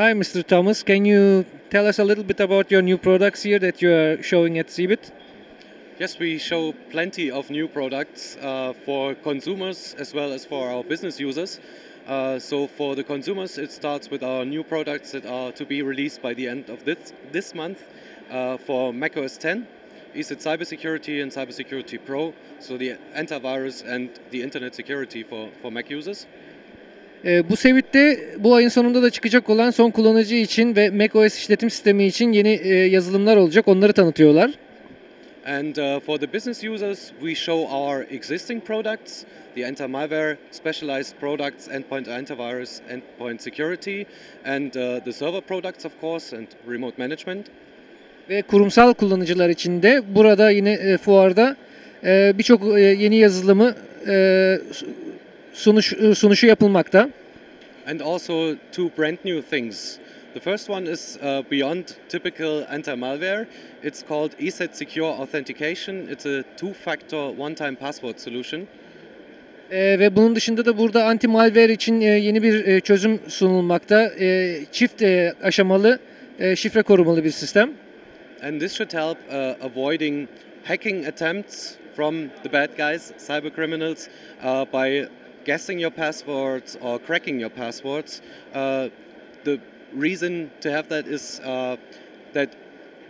Hi, Mr. Thomas. Can you tell us a little bit about your new products here that you are showing at CeBIT? Yes, we show plenty of new products for consumers as well as for our business users. So for the consumers, it starts with our new products that are to be released by the end of this month for macOS 10, ESET Cybersecurity and Cybersecurity Pro, so the antivirus and the internet security for Mac users. Bu CeBIT'te bu ayın sonunda da çıkacak olan son kullanıcı için ve macOS işletim sistemi için yeni yazılımlar olacak. Onları tanıtıyorlar. And for the business users, we show our existing products, the anti-malware, specialized products, endpoint antivirus, endpoint security, and the server products, of course, and remote management. Ve kurumsal kullanıcılar için de burada yine fuarda birçok yeni yazılımı sunuşu yapılmakta. And also two brand new things. The first one is beyond typical anti-malware. It's called ESET Secure Authentication. It's a two-factor one-time password solution. Ve bunun dışında da burada anti-malware için yeni bir çözüm sunulmakta. Çift aşamalı şifre korumalı bir sistem. And this should help avoiding hacking attempts from the bad guys, cyber criminals, by guessing your passwords or cracking your passwords. The reason to have that is that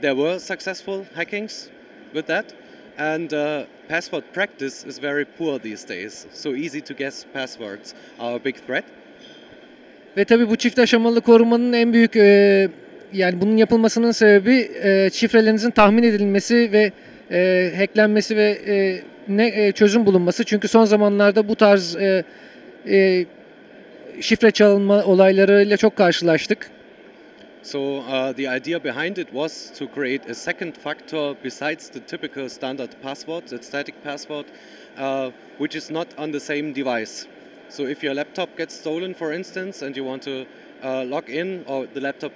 there were successful hackings with that, and password practice is very poor these days. So easy to guess passwords are a big threat. Ve tabii bu çift aşamalı korumanın en büyük yani bunun yapılmasının sebebi şifrelerinizin tahmin edilmesi ve hacklenmesi ve çözüm bulunması. Çünkü son zamanlarda bu tarz şifre çalınma olaylarıyla çok karşılaştık. So the idea behind it was to create a second factor besides the typical standard password, the static password, which is not on the same device. So if your laptop gets stolen, for instance, and you want to log in, or the laptop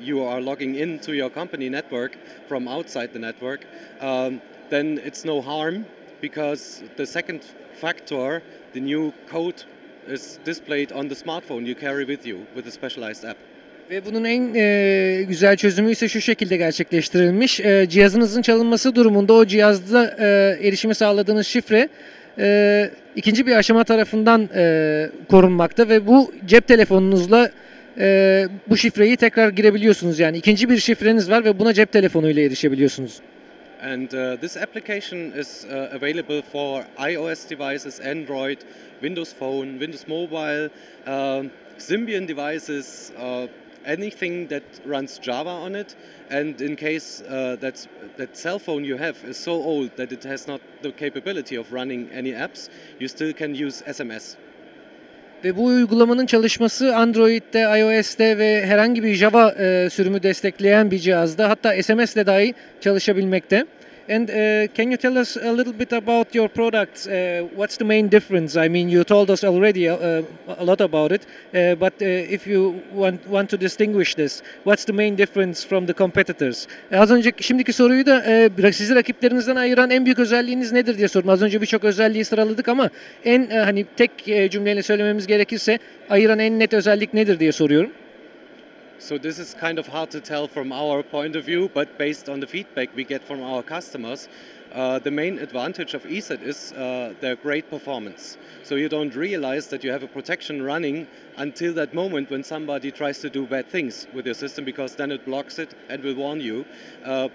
you are logging into your company network from outside the network, then it's no harm because the second factor, the new code, is displayed on the smartphone you carry with you with a specialized app. Ve bunun en güzel çözümü ise şu şekilde gerçekleştirilmiş. Cihazınızın çalınması durumunda o cihazda erişimi sağladığınız şifre ikinci bir aşama tarafından korunmakta ve bu cep telefonunuzla bu şifreyi tekrar girebiliyorsunuz. Yani ikinci bir şifreniz var ve buna cep telefonuyla erişebiliyorsunuz. And this application is available for iOS devices, Android, Windows Phone, Windows Mobile, Symbian devices, anything that runs Java on it. And in case that cell phone you have is so old that it has not the capability of running any apps, you still can use SMS. Ve bu uygulamanın çalışması Android'de, iOS'te ve herhangi bir Java sürümü destekleyen bir cihazda, hatta SMS ile dahi çalışabilmekte. And can you tell us a little bit about your products? What's the main difference? I mean, you told us already a lot about it, but if you want to distinguish this, what's the main difference from the competitors? Az önce şimdiki soruyu da sizi rakiplerinizden ayıran en büyük özelliğiniz nedir diye sordum. Az önce birçok özelliği sıraladık ama en hani tek cümleyle söylememiz gerekirse ayıran en net özellik nedir diye soruyorum. So this is kind of hard to tell from our point of view, but based on the feedback we get from our customers, the main advantage of ESET is their great performance. So you don't realize that you have a protection running until that moment when somebody tries to do bad things with your system, because then it blocks it and will warn you.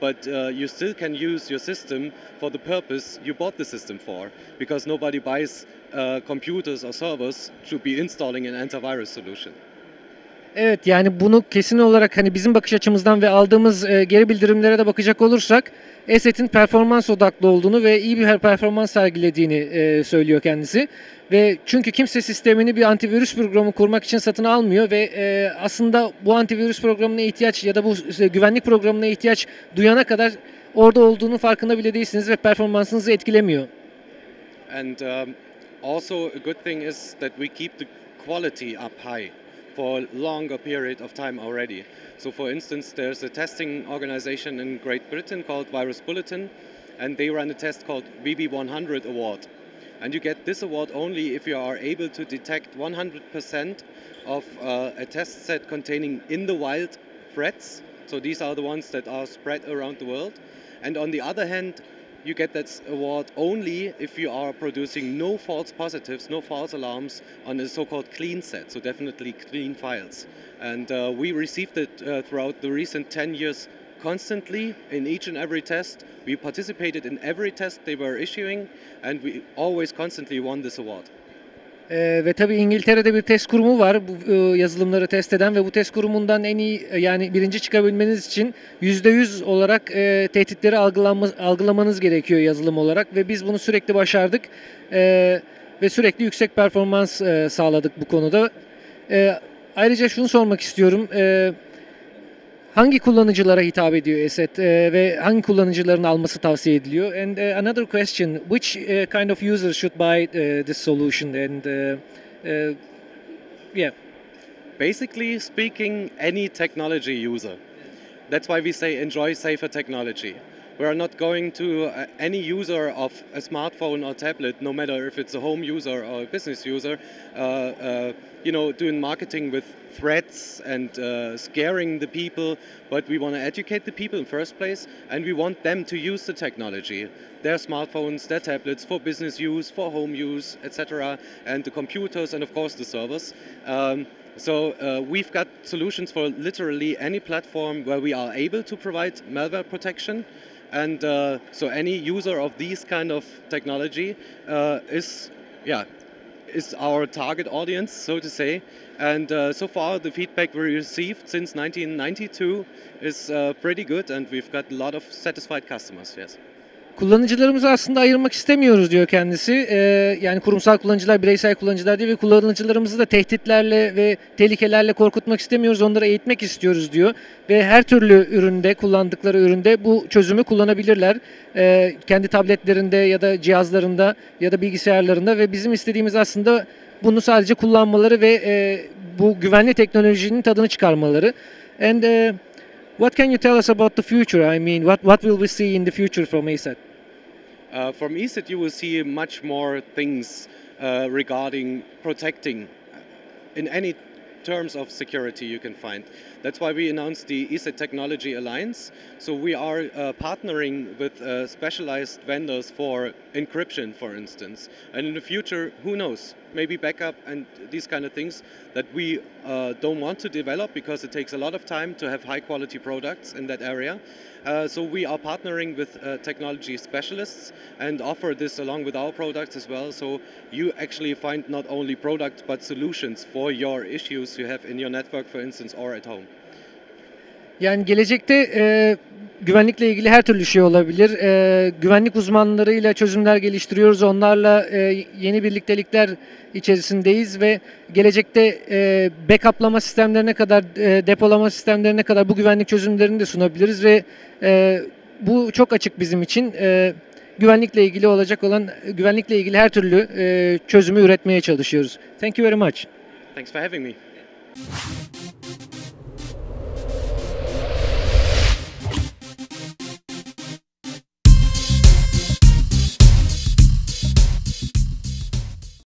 But you still can use your system for the purpose you bought the system for, because nobody buys computers or servers to be installing an antivirus solution. Evet, yani bunu kesin olarak hani bizim bakış açımızdan ve aldığımız geri bildirimlere de bakacak olursak ESET'in performans odaklı olduğunu ve iyi bir performans sergilediğini söylüyor kendisi. Ve çünkü kimse sistemini bir antivirüs programı kurmak için satın almıyor ve aslında bu antivirüs programına ihtiyaç ya da bu güvenlik programına ihtiyaç duyana kadar orada olduğunu farkında bile değilsiniz ve performansınızı etkilemiyor. And also a good thing is that we keep the quality up high for a longer period of time already. So for instance, there's a testing organization in Great Britain called Virus Bulletin, and they run a test called VB100 Award. And you get this award only if you are able to detect 100% of a test set containing in the wild threats. So these are the ones that are spread around the world. And on the other hand, you get that award only if you are producing no false positives, no false alarms on a so-called clean set, so definitely clean files. And we received it throughout the recent 10 years constantly in each and every test. We participated in every test they were issuing, and we always constantly won this award. Ve tabii İngiltere'de bir test kurumu var bu yazılımları test eden ve bu test kurumundan en iyi yani birinci çıkabilmeniz için %100 olarak tehditleri algılamanız gerekiyor yazılım olarak ve biz bunu sürekli başardık ve sürekli yüksek performans sağladık bu konuda. Ayrıca şunu sormak istiyorum. Hangi kullanıcılara hitap ediyor ESET ve hangi kullanıcıların alması tavsiye ediliyor? And another question, which kind of user should buy this solution? And yeah. Basically speaking, any technology user. That's why we say enjoy safer technology. We are not going to any user of a smartphone or tablet, no matter if it's a home user or a business user, doing marketing with threats and scaring the people. But we want to educate the people in first place, and we want them to use the technology, their smartphones, their tablets, for business use, for home use, etc., and the computers, and of course the servers. So we've got solutions for literally any platform where we are able to provide malware protection. And so any user of these kind of technology is our target audience, so to say. And so far the feedback we received since 1992 is pretty good, and we've got a lot of satisfied customers, yes. Kullanıcılarımızı aslında ayırmak istemiyoruz diyor kendisi. Yani kurumsal kullanıcılar, bireysel kullanıcılar değil ve kullanıcılarımızı da tehditlerle ve tehlikelerle korkutmak istemiyoruz. Onları eğitmek istiyoruz diyor. Ve her türlü üründe, kullandıkları üründe bu çözümü kullanabilirler. Kendi tabletlerinde ya da cihazlarında ya da bilgisayarlarında ve bizim istediğimiz aslında bunu sadece kullanmaları ve bu güvenli teknolojinin tadını çıkarmaları. And what can you tell us about the future? I mean, what will we see in the future from ESET? From ESET you will see much more things regarding protecting in any terms of security you can find. That's why we announced the ESET Technology Alliance. So we are partnering with specialized vendors for encryption, for instance. And in the future, who knows, maybe backup and these kind of things that we don't want to develop because it takes a lot of time to have high quality products in that area. So we are partnering with technology specialists and offer this along with our products as well. So you actually find not only products but solutions for your issues you have in your network, for instance, or at home. Yani gelecekte güvenlikle ilgili her türlü şey olabilir. Güvenlik uzmanlarıyla çözümler geliştiriyoruz. Onlarla yeni birliktelikler içerisindeyiz ve gelecekte backuplama sistemlerine kadar, depolama sistemlerine kadar bu güvenlik çözümlerini de sunabiliriz ve bu çok açık bizim için. Güvenlikle ilgili her türlü çözümü üretmeye çalışıyoruz. Thank you very much. Thanks for having me.